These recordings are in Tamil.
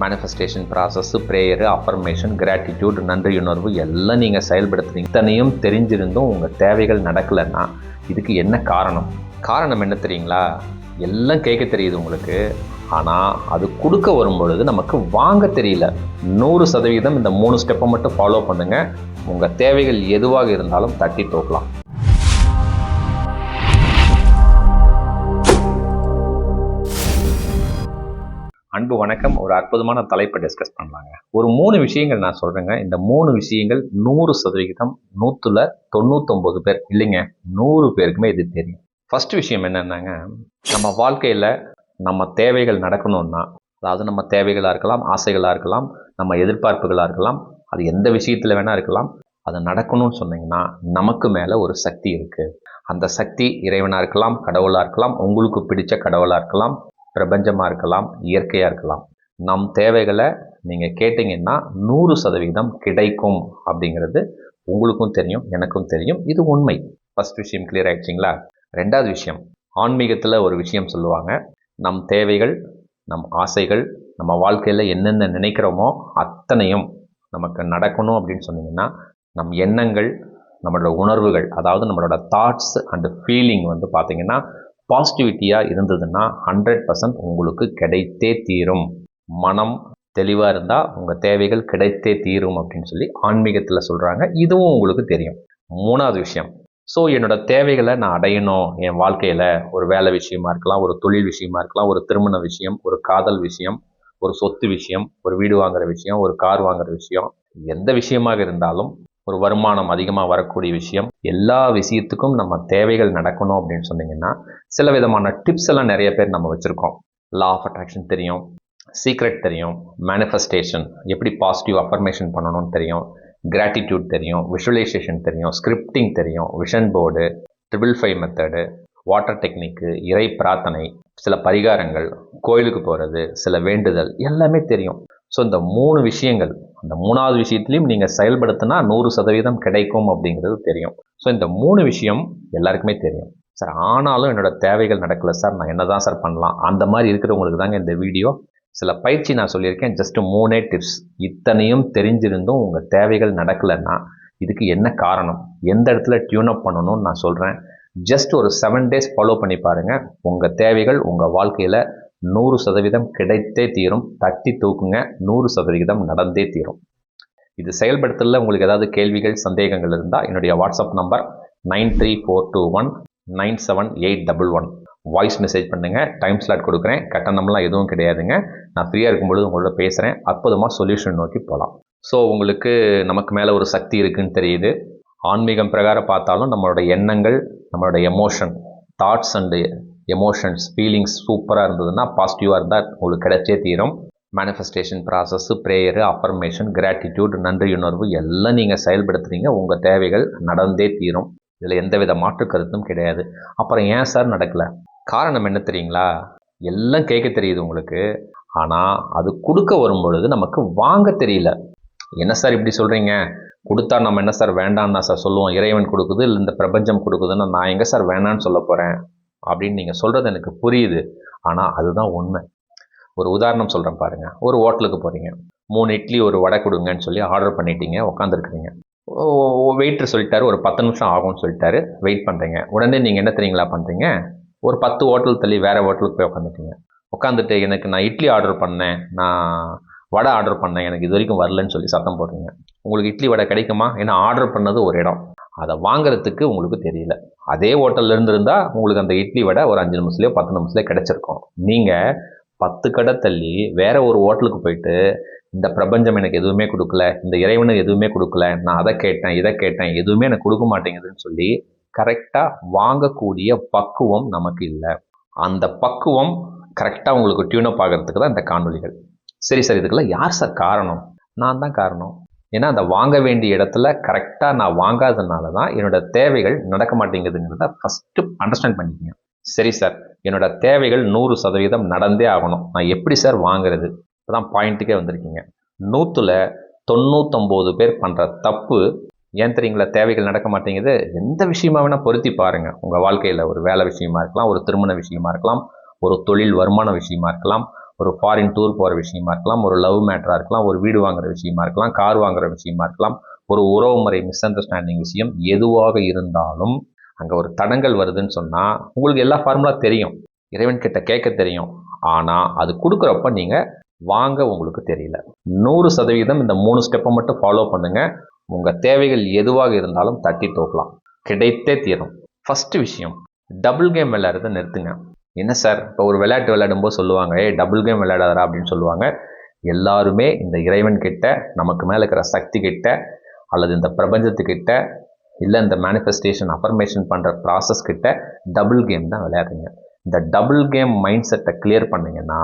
Manifestation process, prayer, affirmation, gratitude, நன்றியுணர்வு எல்லாம் நீங்கள் செயல்படுத்துறீங்க. இத்தனையும் தெரிஞ்சிருந்தும் உங்கள் தேவைகள் நடக்கலைன்னா இதுக்கு என்ன காரணம்? காரணம் என்ன தெரியுங்களா? எல்லாம் கேட்க தெரியுது உங்களுக்கு, ஆனால் அது கொடுக்க வரும்பொழுது நமக்கு வாங்க தெரியல. 100% இந்த 3 ஸ்டெப்பை மட்டும் ஃபாலோ பண்ணுங்கள். உங்கள் தேவைகள் எதுவாக இருந்தாலும் தட்டி தூக்கலாம். அன்பு வணக்கம். ஒரு அற்புதமான தலைப்பை டிஸ்கஸ் பண்ணலாங்க. ஒரு 3 விஷயங்கள் நான் சொல்கிறேங்க. இந்த 3 விஷயங்கள் 100% 99 பேர் இல்லைங்க, 100 பேருக்குமே இது தெரியும். ஃபர்ஸ்ட் விஷயம் என்னென்னாங்க, நம்ம வாழ்க்கையில் நம்ம தேவைகள் நடக்கணும்னா, அதாவது நம்ம தேவைகளாக இருக்கலாம், ஆசைகளாக இருக்கலாம், நம்ம எதிர்பார்ப்புகளாக இருக்கலாம், அது எந்த விஷயத்தில் வேணால் இருக்கலாம். அது நடக்கணும்னு சொன்னீங்கன்னா நமக்கு மேலே ஒரு சக்தி இருக்குது. அந்த சக்தி இறைவனாக இருக்கலாம், கடவுளாக இருக்கலாம், உங்களுக்கு பிடிச்ச கடவுளாக இருக்கலாம், பிரபஞ்சமாக இருக்கலாம், இயற்கையாக இருக்கலாம். நம் தேவைகளை நீங்கள் கேட்டிங்கன்னா 100% கிடைக்கும் அப்படிங்கிறது உங்களுக்கும் தெரியும், எனக்கும் தெரியும். இது உண்மை. ஃபர்ஸ்ட் விஷயம் கிளியர் ஆகிடுச்சிங்களா? ரெண்டாவது விஷயம், ஆன்மீகத்தில் ஒரு விஷயம் சொல்லுவாங்க. நம் தேவைகள், நம் ஆசைகள், நம்ம வாழ்க்கையில் என்னென்ன நினைக்கிறோமோ அத்தனையும் நமக்கு நடக்கணும் அப்படின்னு சொன்னீங்கன்னா, நம் எண்ணங்கள், நம்மளோட உணர்வுகள், அதாவது நம்மளோட தாட்ஸ் அண்டு ஃபீலிங் பார்த்திங்கன்னா பாசிட்டிவிட்டியாக இருந்ததுன்னா 100% உங்களுக்கு கிடைத்தே தீரும். மனம் தெளிவாக இருந்தால் உங்கள் தேவைகள் கிடைத்தே தீரும் அப்படின்னு சொல்லி ஆன்மீகத்தில் சொல்கிறாங்க. இதுவும் உங்களுக்கு தெரியும். மூணாவது விஷயம், ஸோ என்னோடய தேவைகளை நான் அடையணும். என் வாழ்க்கையில் ஒரு வேலை விஷயமா இருக்கலாம், ஒரு தொழில் விஷயமா இருக்கலாம், ஒரு திருமண விஷயம், ஒரு காதல் விஷயம், ஒரு சொத்து விஷயம், ஒரு வீடு வாங்குகிற விஷயம், ஒரு கார் வாங்குகிற விஷயம், எந்த விஷயமாக இருந்தாலும், ஒரு வருமானம் அதிகமாக வரக்கூடிய விஷயம், எல்லா விஷயத்துக்கும் நம்ம தேவைகள் நடக்கணும் அப்படின்னு சொன்னீங்கன்னா சில விதமான டிப்ஸ் எல்லாம் நிறைய பேர் நம்ம வச்சுருக்கோம். லா ஆஃப் அட்ராக்ஷன் தெரியும், சீக்ரெட் தெரியும், மேனிஃபெஸ்டேஷன் எப்படி பாசிட்டிவ் அஃபர்மேஷன் பண்ணணும்னு தெரியும், கிராட்டிடியூட் தெரியும், விஷுவலைசேஷன் தெரியும், ஸ்கிரிப்டிங் தெரியும், விஷன் போர்டு, 555 மெத்தடு, வாட்டர் டெக்னிக்கு, இறை பிரார்த்தனை, சில பரிகாரங்கள், கோயிலுக்கு போகிறது, சில வேண்டுதல் எல்லாமே தெரியும். ஸோ இந்த 3 விஷயங்கள், அந்த 3வது விஷயத்துலையும் நீங்கள் செயல்படுத்தினா 100% கிடைக்கும் அப்படிங்கிறது தெரியும். ஸோ இந்த 3 விஷயம் எல்லாருக்குமே தெரியும். சார் ஆனாலும் என்னோடய தேவைகள் நடக்கலை சார், நான் என்ன தான் சார் பண்ணலாம்? அந்த மாதிரி இருக்கிறவங்களுக்கு தாங்க இந்த வீடியோ. சில பயிற்சி நான் சொல்லியிருக்கேன், ஜஸ்ட் 3 டிப்ஸ். இத்தனையும் தெரிஞ்சிருந்தும் உங்கள் தேவைகள் நடக்கலைன்னா இதுக்கு என்ன காரணம், எந்த இடத்துல டியூன் அப் பண்ணணும்னு நான் சொல்கிறேன். ஜஸ்ட் ஒரு 7 டேஸ் ஃபாலோ பண்ணி பாருங்கள். உங்கள் தேவைகள் உங்கள் வாழ்க்கையில் 100% கிடைத்தே தீரும். தட்டி தூக்குங்க, 100% நடந்தே தீரும். இது செயல்படுத்தல உங்களுக்கு ஏதாவது கேள்விகள், சந்தேகங்கள் இருந்தால் என்னுடைய வாட்ஸ்அப் நம்பர் 9342197811 வாய்ஸ் மெசேஜ் பண்ணுங்கள். டைம் ஸ்லாட் கொடுக்குறேன், கட்டணம்லாம் எதுவும் கிடையாதுங்க. நான் ஃப்ரீயாக இருக்கும்பொழுது உங்களோட பேசுகிறேன். அற்புதமாக சொல்யூஷன் நோக்கி போகலாம். ஸோ உங்களுக்கு நமக்கு மேலே ஒரு சக்தி இருக்குதுன்னு தெரியுது. ஆன்மீகம் பிரகாரம் பார்த்தாலும் நம்மளோட எண்ணங்கள், நம்மளோட emotion, thoughts and emotions, feelings சூப்பராக இருந்ததுன்னா, பாசிட்டிவாக இருந்தால் உங்களுக்கு கிடைச்சே தீரும். Manifestation process, prayer, affirmation, gratitude, நன்றியுணர்வு எல்லாம் நீங்கள் செயல்படுத்துறீங்க. உங்கள் தேவைகள் நடந்தே தீரும். இதில் எந்தவித மாற்று கருத்தும் கிடையாது. அப்புறம் ஏன் சார் நடக்கலை? காரணம் என்ன தெரியுங்களா? எல்லாம் கேட்க தெரியுது உங்களுக்கு, ஆனால் அது கொடுக்க வரும்பொழுது நமக்கு வாங்க தெரியல. என்ன சார் இப்படி சொல்கிறீங்க? கொடுத்தா நம்ம என்ன சார் வேண்டான்னா சார் சொல்லுவோம்? இறைவன் கொடுக்குது, இல்லை இந்த பிரபஞ்சம் கொடுக்குதுன்னு நான் எங்கே சார் வேணான்னு சொல்ல போகிறேன் அப்படின்னு நீங்கள் சொல்கிறது எனக்கு புரியுது. ஆனால் அதுதான் உண்மை. ஒரு உதாரணம் சொல்கிறேன் பாருங்கள். ஒரு ஹோட்டலுக்கு போகிறீங்க, 3 இட்லி ஒரு வடை கொடுங்கன்னு சொல்லி ஆர்டர் பண்ணிட்டீங்க, உட்காந்துருக்குறீங்க. வெயிட்டர் சொல்லிட்டாரு ஒரு 10 நிமிஷம் ஆகும்னு சொல்லிட்டாரு. வெயிட் பண்ணுறீங்க. உடனே நீங்கள் என்ன தெரியுங்களா பண்ணுறீங்க? ஒரு 10 ஹோட்டல் தள்ளி வேறு ஹோட்டலுக்கு போய் உட்காந்துட்டீங்க. உட்காந்துட்டு நான் இட்லி ஆர்டர் பண்ணேன், நான் வடை ஆர்டர் பண்ணேன், எனக்கு இது வரைக்கும் வரலன்னு சொல்லி சத்தம் போடுறீங்க. உங்களுக்கு இட்லி வடை கிடைக்குமா? ஏன்னா ஆர்டர் பண்ணது ஒரு இடம், அதை வாங்குறதுக்கு உங்களுக்கு தெரியல. அதே ஹோட்டலில் இருந்திருந்தால் உங்களுக்கு அந்த இட்லி வடை ஒரு 5 நிமிஷத்துலையோ 10 நிமிஷத்துலையோ கிடச்சிருக்கும். நீங்கள் 10 கடை தள்ளி வேறு ஒரு ஹோட்டலுக்கு போயிட்டு, இந்த பிரபஞ்சம் எனக்கு எதுவுமே கொடுக்கல, இந்த இறைவனுக்கு எதுவுமே கொடுக்கல, நான் அதை கேட்டேன் இதை கேட்டேன் எதுவுமே எனக்கு கொடுக்க மாட்டேங்குதுன்னு சொல்லி கரெக்டாக வாங்கக்கூடிய பக்குவம் நமக்கு இல்லை. அந்த பக்குவம் கரெக்டாக உங்களுக்கு டியூனப் ஆகிறதுக்கு தான் இந்த காணொலிகள். சரி சார், இதுக்கெல்லாம் யார் சார் காரணம்? நான் தான் காரணம். ஏன்னா அந்த வாங்க வேண்டிய இடத்துல கரெக்டாக நான் வாங்காததுனால தான் என்னோடய தேவைகள் நடக்க மாட்டேங்குதுங்கிறத ஃபஸ்ட்டு அண்டர்ஸ்டாண்ட் பண்ணிக்கங்க. சரி சார், என்னோடய தேவைகள் 100% நடந்தே ஆகணும், நான் எப்படி சார் வாங்குறது? இப்போ தான் பாயிண்ட்டுக்கே வந்திருக்கீங்க. 199 பேர் பண்ணுற தப்பு ஏன் தெரியுங்களா? தேவைகள் நடக்க மாட்டேங்குது. எந்த விஷயமா வேணால் பொருத்தி பாருங்கள். உங்கள் வாழ்க்கையில் ஒரு வேலை விஷயமா இருக்கலாம், ஒரு திருமண விஷயமா இருக்கலாம், ஒரு தொழில் வருமான விஷயமா இருக்கலாம், ஒரு ஃபாரின் டூர் போகிற விஷயமா இருக்கலாம், ஒரு லவ் மேட்டராக இருக்கலாம், ஒரு வீடு வாங்குற விஷயமா இருக்கலாம், கார் வாங்குற விஷயமா இருக்கலாம், ஒரு உறவு முறை மிஸ் அண்டர்ஸ்டாண்டிங் விஷயம் எதுவாக இருந்தாலும் அங்கே ஒரு தடங்கள் வருதுன்னு சொன்னால் உங்களுக்கு எல்லா ஃபார்முலா தெரியும், இறைவன் கிட்ட கேட்க தெரியும். ஆனால் அது கொடுக்குறப்ப நீங்கள் வாங்க உங்களுக்கு தெரியல. 100% இந்த 3 ஸ்டெப்பை மட்டும் ஃபாலோ பண்ணுங்கள். உங்கள் தேவைகள் எதுவாக இருந்தாலும் தட்டி தூக்கலாம், கிடைத்தே தீரும். ஃபஸ்ட்டு விஷயம், டபுள் கேம் விளையாடுறதை நிறுத்துங்க. என்ன சார், இப்போ ஒரு விளையாட்டு விளையாடும்போது சொல்லுவாங்க, டபுள் கேம் விளையாடாதரா அப்படின்னு சொல்லுவாங்க. எல்லாருமே இந்த இறைவன் கிட்ட, நமக்கு மேலே இருக்கிற சக்தி கிட்ட, அல்லது இந்த பிரபஞ்சத்துக்கிட்ட, இல்லை இந்த மேனிஃபெஸ்டேஷன் அஃபர்மேஷன் பண்ணுற ப்ராசஸ் கிட்ட டபுள் கேம் தான் விளையாடுறீங்க. இந்த டபுள் கேம் மைண்ட் செட்டை கிளியர் பண்ணிங்கன்னா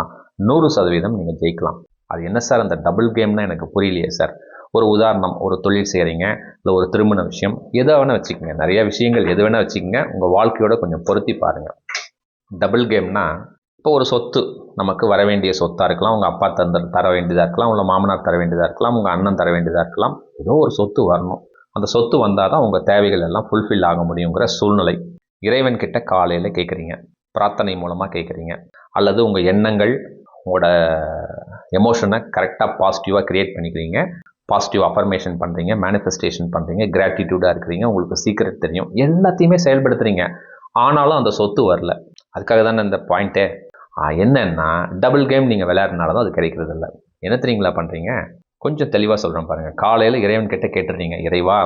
100% நீங்கள் ஜெயிக்கலாம். அது என்ன சார் அந்த டபுள் கேம்னா எனக்கு புரியலையே சார். ஒரு உதாரணம், ஒரு தொழில் செய்கிறீங்க, இல்லை ஒரு திருமண விஷயம், எதை வேணால் வச்சுக்கோங்க, நிறைய விஷயங்கள் எது வேணால் வச்சுக்கோங்க, உங்கள் வாழ்க்கையோட கொஞ்சம் பொருத்தி பாருங்கள். டபுள் கேம்னா, இப்போ ஒரு சொத்து நமக்கு வர வேண்டிய சொத்தாக இருக்கலாம், உங்கள் அப்பா தர வேண்டியதாக இருக்கலாம், உங்கள் மாமனார் தர வேண்டியதாக இருக்கலாம், உங்கள் அண்ணன் தர வேண்டியதாக இருக்கலாம். ஏதோ ஒரு சொத்து வரணும். அந்த சொத்து வந்தால் தான் உங்கள் தேவைகள் எல்லாம் ஃபுல்ஃபில் ஆக முடியுங்கிற சூழ்நிலை. இறைவன் கிட்ட காலையில் கேட்குறீங்க, பிரார்த்தனை மூலமாக கேட்குறீங்க, அல்லது உங்கள் எண்ணங்கள், உங்களோட எமோஷனை கரெக்டாக பாசிட்டிவாக க்ரியேட் பண்ணிக்கிறீங்க, பாசிட்டிவ் அஃபர்மேஷன் பண்ணுறீங்க, மேனிஃபெஸ்டேஷன் பண்ணுறீங்க, கிராட்டிடியூடாக இருக்கிறீங்க, உங்களுக்கு சீக்ரெட் தெரியும், எல்லாத்தையுமே செயல்படுத்துகிறீங்க. ஆனாலும் அந்த சொத்து வரல. அதுக்காக தானே இந்த பாயிண்ட்டே. என்னன்னா, டபுள் கேம் நீங்கள் விளையாடுறதுனால தான் அது கிடைக்கிறது இல்லை. என்ன தெரியுங்களா பண்ணுறீங்க? கொஞ்சம் தெளிவாக சொல்கிறேன் பாருங்கள். காலையில் இறைவன் கிட்ட கேட்டுடுறீங்க, இறைவா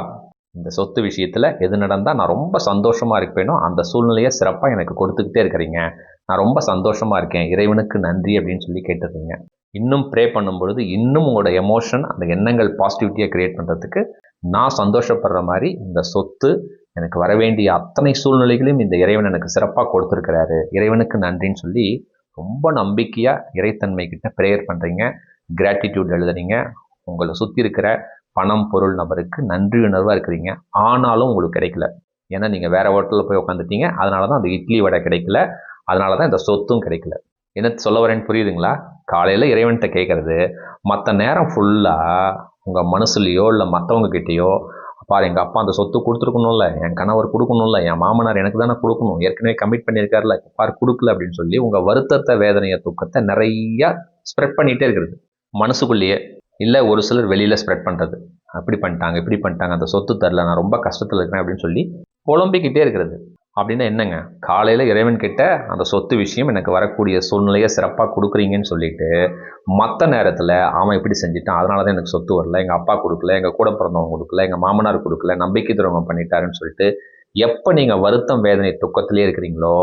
இந்த சொத்து விஷயத்தில் எது நடந்தால் நான் ரொம்ப சந்தோஷமாக இருப்பேனோ அந்த சூழ்நிலையை சிறப்பாக எனக்கு கொடுத்துக்கிட்டே இருக்கிறீங்க, நான் ரொம்ப சந்தோஷமாக இருக்கேன், இறைவனுக்கு நன்றி அப்படின்னு சொல்லி கேட்டுடுறீங்க. இன்னும் ப்ரே பண்ணும்பொழுது இன்னும் உங்களோட எமோஷன், அந்த எண்ணங்கள் பாசிட்டிவிட்டியாக க்ரியேட் பண்ணுறதுக்கு, நான் சந்தோஷப்படுற மாதிரி இந்த சொத்து எனக்கு வர வேண்டிய அத்தனை சூழ்நிலைகளையும் இந்த இறைவன் எனக்கு சிறப்பாக கொடுத்துருக்கிறாரு, இறைவனுக்கு நன்றின்னு சொல்லி ரொம்ப நம்பிக்கையாக இறைத்தன்மை கிட்ட ப்ரேயர் பண்ணுறீங்க, கிராட்டிடியூட் எழுதுறீங்க. உங்களை சுற்றி இருக்கிற பணம், பொருள், நபருக்கு நன்றி உணர்வாக இருக்கிறீங்க. ஆனாலும் உங்களுக்கு கிடைக்கல. ஏன்னா நீங்கள் வேறு ஹோட்டலில் போய் உட்காந்துட்டீங்க, அதனால தான் அந்த இட்லி வடை கிடைக்கல, அதனால தான் இந்த சொத்தும் கிடைக்கல. என்ன சொல்ல வரேன்னு புரியுதுங்களா? காலையில் இறைவன்கிட்ட கேட்குறது, மற்ற நேரம் ஃபுல்லாக உங்கள் மனசுலையோ இல்லை மற்றவங்க கிட்டேயோ, பாரு எங்கள் அப்பா அந்த சொத்து கொடுத்துருக்கணும்ல, என் கணவர் கொடுக்கணும்ல, என் மாமனார் எனக்கு தானே கொடுக்கணும், ஏற்கனவே கமிட் பண்ணியிருக்காருல, பாரு கொடுக்கல அப்படின்னு சொல்லி உங்கள் வருத்தத்தை, வேதனையை, துக்கத்தை நிறையா ஸ்ப்ரெட் பண்ணிகிட்டே இருக்கிறது மனசுக்குள்ளேயே. இல்லை ஒரு சிலர் வெளியில் ஸ்ப்ரெட் பண்ணுறது, அப்படி பண்ணிட்டாங்க, இப்படி பண்ணிட்டாங்க, அந்த சொத்து தரல, நான் ரொம்ப கஷ்டத்தில் இருக்கிறேன் அப்படின்னு சொல்லி புலம்பிக்கிட்டே இருக்கிறது. அப்படின்னா என்னங்க, காலையில் இறைவன் கிட்ட அந்த சொத்து விஷயம் எனக்கு வரக்கூடிய சூழ்நிலையை சிறப்பாக கொடுக்குறீங்கன்னு சொல்லிட்டு, மற்ற நேரத்தில் அவன் இப்படி செஞ்சுட்டான், அதனால தான் எனக்கு சொத்து வரல, எங்கள் அப்பா கொடுக்கல, எங்கள் கூட பிறந்தவங்க கொடுக்கல, எங்கள் மாமனார் கொடுக்கல, நம்பிக்கை துரோகம் பண்ணிட்டாருன்னு சொல்லிட்டு எப்போ நீங்கள் வருத்தம், வேதனை, துக்கத்திலே இருக்கிறீங்களோ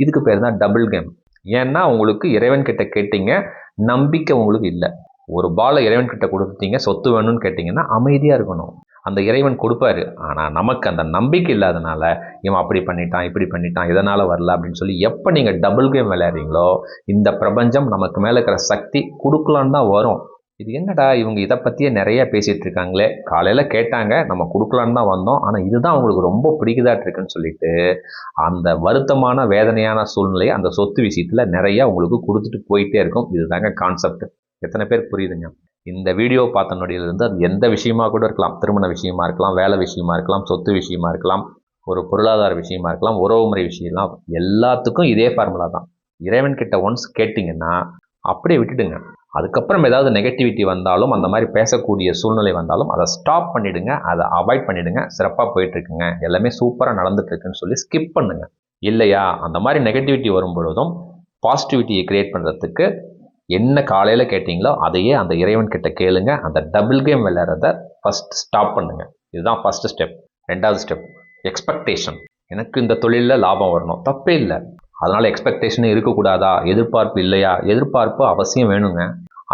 இதுக்கு பேர் தான் டபுள் கேம். ஏன்னா உங்களுக்கு இறைவன் கிட்ட கேட்டீங்க, நம்பிக்கை உங்களுக்கு இல்லை. ஒரு பாலை இறைவன் கிட்ட கொடுத்துட்டீங்க, சொத்து வேணும்னு கேட்டிங்கன்னா அமைதியாக இருக்கணும், அந்த இறைவன் கொடுப்பாரு. ஆனால் நமக்கு அந்த நம்பிக்கை இல்லாதனால இவன் அப்படி பண்ணிட்டான், இப்படி பண்ணிட்டான், இதனால் வரல அப்படின்னு சொல்லி எப்போ நீங்கள் டபுள் கேம் விளையாடுறீங்களோ இந்த பிரபஞ்சம் நமக்கு மேலே இருக்கிற சக்தி கொடுக்கலான்னு தான் வரும். இது என்னடா இவங்க இதை பற்றியே நிறைய பேசிகிட்டு இருக்காங்களே, காலையில் கேட்டாங்க நம்ம கொடுக்கலான்னு தான் வந்தோம், ஆனால் இதுதான் அவங்களுக்கு ரொம்ப பிடிக்குதாட்டு இருக்குன்னு சொல்லிட்டு அந்த வருத்தமான, வேதனையான சூழ்நிலையை அந்த சொத்து விஷயத்தில் நிறையா உங்களுக்கு கொடுத்துட்டு போயிட்டே இருக்கும். இதுதாங்க கான்செப்ட். எத்தனை பேர் புரியுதுங்க? இந்த வீடியோ பார்த்த நொடியிலிருந்து அது எந்த விஷயமா கூட இருக்கலாம், திருமண விஷயமா இருக்கலாம், வேலை விஷயமா இருக்கலாம், சொத்து விஷயமா இருக்கலாம், ஒரு பொருளாதார விஷயமா இருக்கலாம், உறவுமுறை விஷயம்லாம், எல்லாத்துக்கும் இதே ஃபார்முலா தான். இறைவன் கிட்ட ஒன்ஸ் கேட்டிங்கன்னா அப்படியே விட்டுடுங்க. அதுக்கப்புறம் ஏதாவது நெகட்டிவிட்டி வந்தாலும், அந்த மாதிரி பேசக்கூடிய சூழ்நிலை வந்தாலும் அதை ஸ்டாப் பண்ணிவிடுங்க, அதை அவாய்ட் பண்ணிவிடுங்க. சிறப்பாக போயிட்டுருக்குங்க, எல்லாமே சூப்பராக நடந்துட்டுருக்குன்னு சொல்லி ஸ்கிப் பண்ணுங்க. இல்லையா, அந்த மாதிரி நெகட்டிவிட்டி வரும்பொழுதும் பாசிட்டிவிட்டியை க்ரியேட் பண்ணுறதுக்கு என்ன காலையில் கேட்டிங்களோ அதையே அந்த இறைவன் கிட்ட கேளுங்க. அந்த டபுள் கேம் விளையாடுறத ஃபஸ்ட் ஸ்டாப் பண்ணுங்க. இதுதான் ஃபஸ்ட்டு ஸ்டெப். ரெண்டாவது ஸ்டெப், எக்ஸ்பெக்டேஷன். எனக்கு இந்த தொழிலில் லாபம் வரணும், தப்பே இல்லை, அதனால் எக்ஸ்பெக்டேஷனே இருக்கக்கூடாதா? எதிர்பார்ப்பு இல்லையா? எதிர்பார்ப்பு அவசியம் வேணுங்க.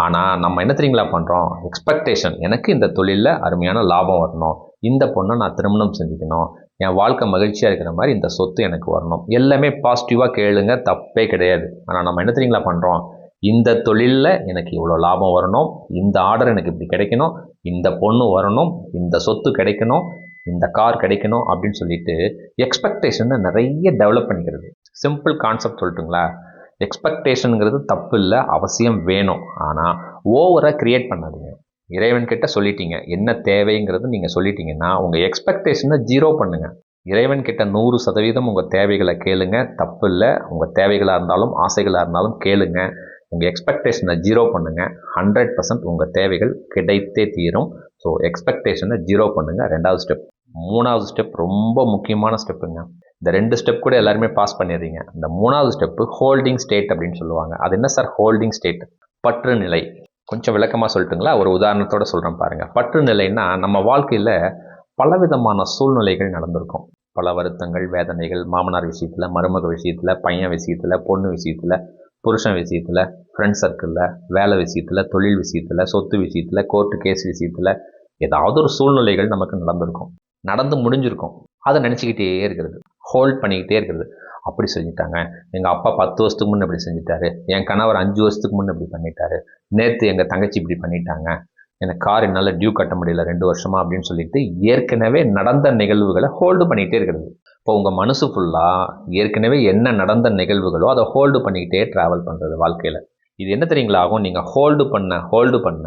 ஆனால் நம்ம என்ன தெரியுங்களா பண்ணுறோம், எக்ஸ்பெக்டேஷன், எனக்கு இந்த தொழிலில் அருமையான லாபம் வரணும், இந்த பொண்ணை நான் திருமணம் செஞ்சுக்கணும், என் வாழ்க்கை மகிழ்ச்சியாக இருக்கிற மாதிரி இந்த சொத்து எனக்கு வரணும், எல்லாமே பாசிட்டிவாக கேளுங்க, தப்பே கிடையாது. ஆனால் நம்ம என்ன தெரியுங்களா பண்ணுறோம், இந்த தொழிலில் எனக்கு இவ்வளோ லாபம் வரணும், இந்த ஆர்டர் எனக்கு இப்படி கிடைக்கணும், இந்த பொண்ணு வரணும், இந்த சொத்து கிடைக்கணும், இந்த கார் கிடைக்கணும் அப்படின்னு சொல்லிட்டு எக்ஸ்பெக்டேஷனை நிறைய டெவலப் பண்ணிக்கிறது. சிம்பிள் கான்செப்ட் சொல்லட்டுங்களா, எக்ஸ்பெக்டேஷனுங்கிறது தப்பு இல்லை, அவசியம் வேணும். ஆனால் ஓவராக க்ரியேட் பண்ணாதீங்க. இறைவன்கிட்ட சொல்லிட்டீங்க, என்ன தேவைங்கிறது நீங்கள் சொல்லிட்டீங்கன்னா உங்கள் எக்ஸ்பெக்டேஷனை 0 பண்ணுங்கள். இறைவன்கிட்ட 100% உங்கள் தேவைகளை கேளுங்க, தப்பு இல்லை. உங்கள் தேவைகளாக இருந்தாலும் ஆசைகளாக இருந்தாலும் கேளுங்க. உங்கள் எக்ஸ்பெக்டேஷனை 0 பண்ணுங்கள். 100% உங்கள் தேவைகள் கிடைத்தே தீரும். ஸோ எக்ஸ்பெக்டேஷனை 0 பண்ணுங்கள். 2வது ஸ்டெப். 3வது ஸ்டெப் ரொம்ப முக்கியமான ஸ்டெப்புங்க. இந்த 2 ஸ்டெப் கூட எல்லாருமே பாஸ் பண்ணிடுறீங்க. இந்த 3வது ஸ்டெப்பு ஹோல்டிங் ஸ்டேட் அப்படின்னு சொல்லுவாங்க. அது என்ன சார் ஹோல்டிங் ஸ்டேட்? பற்று நிலை. கொஞ்சம் விளக்கமாக சொல்லட்டுங்களா? ஒரு உதாரணத்தோடு சொல்கிறேன் பாருங்கள். பற்று நிலைன்னா நம்ம வாழ்க்கையில் பலவிதமான சூழ்நிலைகள் நடந்திருக்கும். பல வருத்தங்கள், வேதனைகள், மாமனார் விஷயத்தில், மருமக விஷயத்தில், பையன் விஷயத்தில், பொண்ணு விஷயத்தில், புருஷன் விஷயத்தில், ஃப்ரெண்ட் சர்க்கிளில், வேலை விஷயத்தில், தொழில் விஷயத்தில், சொத்து விஷயத்தில், கோர்ட்டு கேஸ் விஷயத்தில் ஏதாவது ஒரு சூழ்நிலைகள் நமக்கு நடந்திருக்கும். நடந்து முடிஞ்சிருக்கும். அதை நினச்சிக்கிட்டே இருக்கிறது, ஹோல்ட் பண்ணிக்கிட்டே இருக்கிறது. அப்படி செஞ்சுட்டாங்க, எங்கள் அப்பா 10 வருஷத்துக்கு முன்னே இப்படி செஞ்சுட்டாரு, என் கணவர் 5 வருஷத்துக்கு முன்னே இப்படி பண்ணிட்டாரு, நேற்று எங்கள் தங்கச்சி இப்படி பண்ணிட்டாங்க, எனக்கு கார் என்னால் டியூ கட்ட முடியல 2 வருஷமா அப்படின்னு சொல்லிட்டு ஏற்கனவே நடந்த நிகழ்வுகளை ஹோல்டு பண்ணிக்கிட்டே இருக்கிறது. இப்போ உங்கள் மனசு ஃபுல்லாக ஏற்கனவே என்ன நடந்த நிகழ்வுகளோ அதை ஹோல்டு பண்ணிக்கிட்டே ட்ராவல் பண்ணுறது வாழ்க்கையில். இது என்ன தெரியுங்களா ஆகும்? நீங்கள் ஹோல்டு பண்ண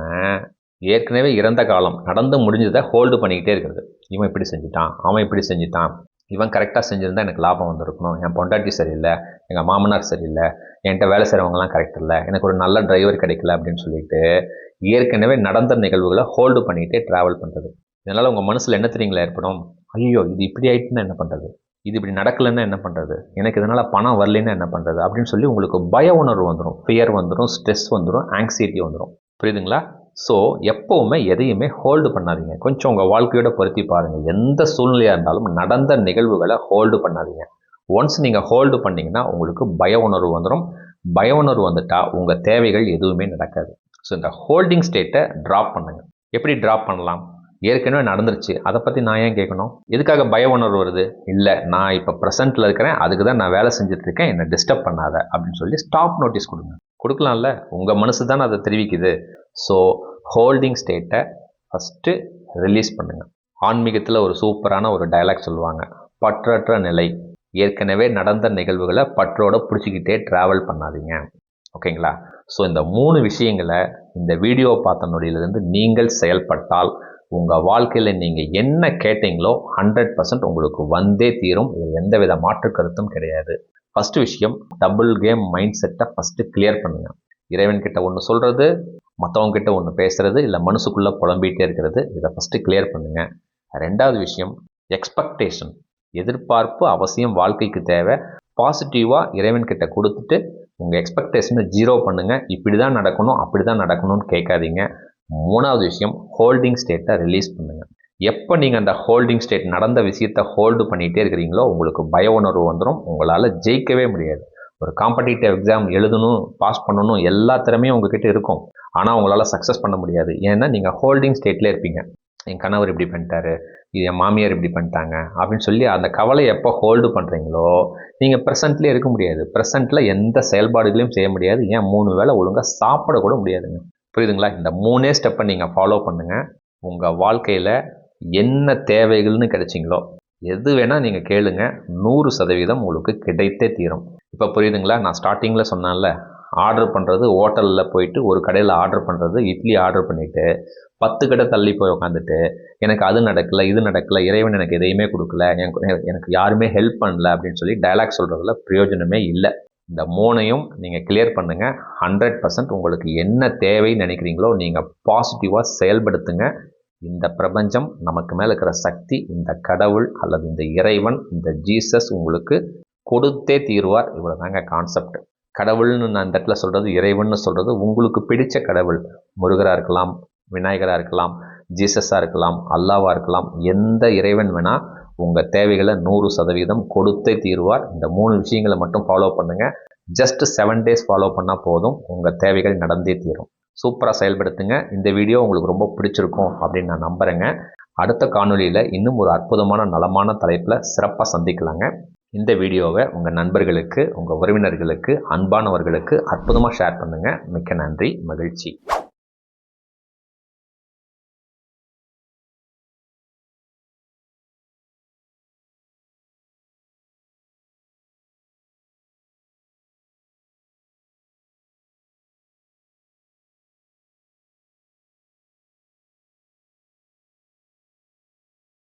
ஏற்கனவே இறந்த காலம் நடந்து முடிஞ்சதை ஹோல்டு பண்ணிக்கிட்டே இருக்கிறது. இவன் இப்படி செஞ்சுட்டான், அவன் இப்படி செஞ்சுட்டான், இவன் கரெக்டாக செஞ்சுருந்தா எனக்கு லாபம் வந்திருக்கணும், என் பொண்டாட்டி சரியில்லை, எங்கள் மாமனார் சரியில்லை, என்கிட்ட வேலை செய்கிறவங்கலாம் கரெக்ட் இல்லை, எனக்கு ஒரு நல்ல டிரைவர் கிடைக்கல அப்படின்னு சொல்லிட்டு ஏற்கனவே நடந்த நிகழ்வுகளை ஹோல்டு பண்ணிகிட்டே ட்ராவல் பண்ணுறது. இதனால் உங்கள் மனசில் என்ன தெரியுங்களா ஏற்படும்? ஐயோ இது இப்படி ஆயிட்டுன்னா என்ன பண்ணுறது, இது இப்படி நடக்கலைன்னா என்ன பண்ணுறது, எனக்கு இதனால் பணம் வரலைன்னா என்ன பண்ணுறது அப்படின்னு சொல்லி உங்களுக்கு பய உணர்வு வந்துடும், ஃபியர் வந்துடும், ஸ்ட்ரெஸ் வந்துடும், ஆங்ஸைட்டி வந்துடும். புரியுதுங்களா? ஸோ எப்போவுமே எதையுமே ஹோல்டு பண்ணாதீங்க. கொஞ்சம் உங்கள் வாழ்க்கையோட பொருத்தி பாருங்கள். எந்த சூழ்நிலையாக இருந்தாலும் நடந்த நிகழ்வுகளை ஹோல்டு பண்ணாதீங்க. ஒன்ஸ் நீங்கள் ஹோல்டு பண்ணிங்கன்னா உங்களுக்கு பய உணர்வு வந்துடும். பய உணர்வு வந்துட்டால் உங்கள் தேவைகள் எதுவுமே நடக்காது. ஸோ இந்த ஹோல்டிங் ஸ்டேட்டை ட்ராப் பண்ணுங்கள். எப்படி ட்ராப் பண்ணலாம்? ஏற்கனவே நடந்துருச்சு, அதை பற்றி நான் ஏன் கேட்கணும்? எதுக்காக பய உணர்வு வருது? இல்லை, நான் இப்போ ப்ரெசென்ட்டில் இருக்கிறேன், அதுக்கு தான் நான் வேலை செஞ்சுட்ருக்கேன், என்னை டிஸ்டர்ப் பண்ணாத அப்படின்னு சொல்லி ஸ்டாப் நோட்டீஸ் கொடுங்க. கொடுக்கலாம்ல, உங்கள் மனசு தான் அதை தெரிவிக்குது. ஸோ ஹோல்டிங் ஸ்டேட்டை ஃபஸ்ட்டு ரிலீஸ் பண்ணுங்கள். ஆன்மீகத்தில் ஒரு சூப்பரான ஒரு டயலாக் சொல்லுவாங்க, பற்றற்ற நிலை. ஏற்கனவே நடந்த நிகழ்வுகளை பற்றோட பிடிச்சிக்கிட்டே ட்ராவல் பண்ணாதீங்க. ஓகேங்களா? ஸோ இந்த 3 விஷயங்களை இந்த வீடியோ பார்த்த நொடியிலிருந்து நீங்கள் செயல்பட்டால் உங்கள் வாழ்க்கையில் நீங்கள் என்ன கேட்டீங்களோ 100% உங்களுக்கு வந்தே தீரும். இது எந்தவித மாற்று கருத்தும் கிடையாது. ஃபஸ்ட்டு விஷயம், டபுள் கேம் மைண்ட் செட்டை ஃபஸ்ட்டு கிளியர் பண்ணுங்கள். இறைவன்கிட்ட ஒன்று சொல்கிறது, மற்றவங்ககிட்ட ஒன்று பேசுகிறது, இல்லை மனசுக்குள்ளே புலம்பிகிட்டே இருக்கிறது. இதை ஃபஸ்ட்டு கிளியர் பண்ணுங்கள். 2வது விஷயம், எக்ஸ்பெக்டேஷன். எதிர்பார்ப்பு அவசியம் வாழ்க்கைக்கு தேவை. பாசிட்டிவாக இறைவன்கிட்ட கொடுத்துட்டு உங்கள் எக்ஸ்பெக்டேஷனை 0 பண்ணுங்கள். இப்படி தான் நடக்கணும், அப்படி தான் நடக்கணும்னு கேட்காதீங்க. 3வது விஷயம், ஹோல்டிங் ஸ்டேட்டை ரிலீஸ் பண்ணுங்கள். எப்போ நீங்கள் அந்த ஹோல்டிங் ஸ்டேட் நடந்த விஷயத்தை ஹோல்டு பண்ணிகிட்டே இருக்கிறீங்களோ உங்களுக்கு பய உணர்வு வந்துடும். உங்களால் ஜெயிக்கவே முடியாது. ஒரு காம்படிட்டிவ் எக்ஸாம் எழுதணும், பாஸ் பண்ணணும், எல்லா திறமையும் உங்ககிட்ட இருக்கும். ஆனால் உங்களால் சக்ஸஸ் பண்ண முடியாது. ஏன்னா நீங்கள் ஹோல்டிங் ஸ்டேட்டில் இருப்பீங்க. என் கணவர் இப்படி பண்ணிட்டாரு, என் மாமியார் இப்படி பண்ணிட்டாங்க அப்படின்னு சொல்லி அந்த கவலையை எப்போ ஹோல்டு பண்ணுறீங்களோ நீங்கள் ப்ரெசென்ட்லேயே இருக்க முடியாது. ப்ரெசென்ட்டில் எந்த செயல்பாடுகளையும் செய்ய முடியாது. ஏன் 3 வேளை ஒழுங்காக சாப்பிடக்கூட முடியாதுங்க. புரியுதுங்களா? இந்த 3 ஸ்டெப்பை நீங்கள் ஃபாலோ பண்ணுங்கள். உங்கள் வாழ்க்கையில் என்ன தேவைகள்னு கிடைச்சிங்களோ எது வேணால் நீங்கள் கேளுங்க, 100% உங்களுக்கு கிடைத்தே தீரும். இப்போ புரியுதுங்களா? நான் ஸ்டார்டிங்கில் சொன்னேன்ல, ஆர்டர் பண்ணுறது, ஹோட்டலில் போயிட்டு ஒரு கடையில் ஆர்டர் பண்ணுறது, இட்லி ஆர்டர் பண்ணிவிட்டு 10 கடை தள்ளி போய் உட்காந்துட்டு எனக்கு அது நடக்கலை, இது நடக்கலை, இறைவன் எனக்கு எதையுமே கொடுக்கல, எனக்கு யாருமே ஹெல்ப் பண்ணல அப்படின்னு சொல்லி டயலாக் சொல்கிறதுல பிரயோஜனமே இல்லை. இந்த 3ஐயும் நீங்கள் கிளியர் பண்ணுங்கள். 100% உங்களுக்கு என்ன தேவைன்னு நினைக்கிறீங்களோ நீங்கள் பாசிட்டிவாக செயல்படுத்துங்க. இந்த பிரபஞ்சம், நமக்கு மேலே இருக்கிற சக்தி, இந்த கடவுள் அல்லது இந்த இறைவன், இந்த ஜீசஸ் உங்களுக்கு கொடுத்தே தீர்வார். இவ்வளோ தாங்க கான்செப்ட். கடவுள்னு நான் இந்த இடத்துல சொல்கிறது, இறைவன் சொல்கிறது உங்களுக்கு பிடிச்ச கடவுள். முருகராக இருக்கலாம், விநாயகராக இருக்கலாம், ஜீசஸாக இருக்கலாம், அல்லாவாக இருக்கலாம், எந்த இறைவன் வேணால் உங்கள் தேவைகளை 100% கொடுத்தே தீர்வார். இந்த 3 விஷயங்களை மட்டும் ஃபாலோ பண்ணுங்கள். ஜஸ்ட் 7 days ஃபாலோ பண்ணால் போதும், உங்கள் தேவைகள் நடந்தே தீரும். சூப்பராக செயல்படுத்துங்க. இந்த வீடியோ உங்களுக்கு ரொம்ப பிடிச்சிருக்கும் அப்படின்னு நான் நம்புகிறேங்க. அடுத்த காணொலியில் இன்னும் ஒரு அற்புதமான நலமான தலைப்பில் சிறப்பாக சந்திக்கலாங்க. இந்த வீடியோவை உங்கள் நண்பர்களுக்கு, உங்கள் உறவினர்களுக்கு, அன்பானவர்களுக்கு அற்புதமாக ஷேர் பண்ணுங்கள். மிக்க நன்றி, மகிழ்ச்சி.